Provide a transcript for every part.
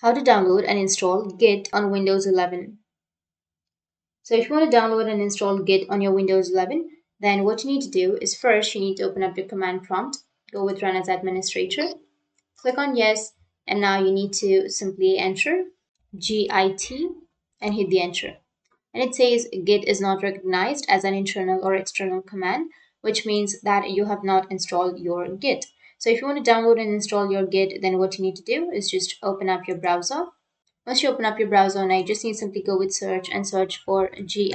How to download and install Git on Windows 11. So if you want to download and install Git on your Windows 11, then what you need to do is first you need to open up your command prompt, go with Run as Administrator, click on Yes, and now you need to simply enter Git and hit the enter. And it says Git is not recognized as an internal or external command, which means that you have not installed your Git. So if you want to download and install your Git, then what you need to do is just open up your browser. Once you open up your browser, now you just need to simply go with search and search for Git.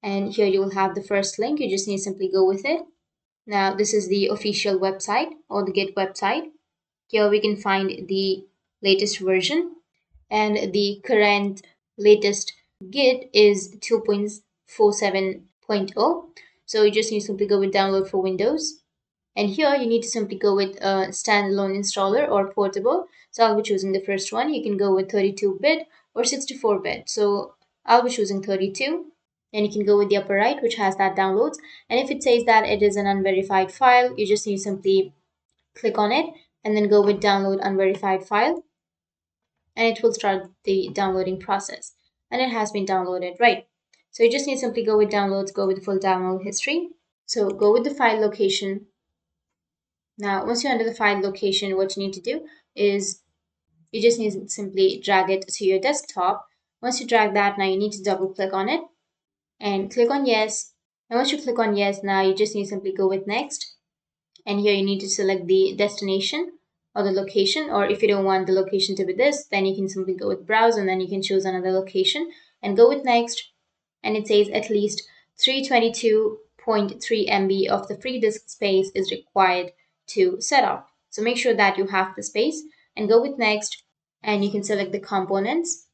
And here you will have the first link. You just need to simply go with it. Now this is the official website or the Git website. Here we can find the latest version, and the current latest Git is 2.47.0. So you just need to simply go with download for Windows. And here you need to simply go with a standalone installer or portable. So I'll be choosing the first one. You can go with 32-bit or 64-bit. So I'll be choosing 32. And you can go with the upper right, which has that downloads. And if it says that it is an unverified file, you just need to simply click on it and then go with download unverified file. And it will start the downloading process. And it has been downloaded, right? So you just need to simply go with downloads, go with full download history. So go with the file location. Now, once you're under the file location, what you need to do is you just need to simply drag it to your desktop. Once you drag that, now you need to double click on it and click on yes. And once you click on yes, now you just need to simply go with next. And here you need to select the destination or the location, or if you don't want the location to be this, then you can simply go with browse and then you can choose another location and go with next. And it says at least 322.3 MB of the free disk space is required to set up. So make sure that you have the space and go with next, and you can select the components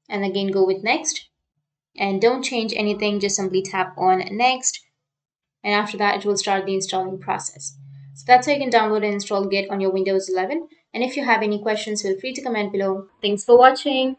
and again go with next, and don't change anything, just simply tap on next, and after that it will start the installing process. So that's how you can download and install Git on your Windows 11. And if you have any questions, feel free to comment below. Thanks for watching.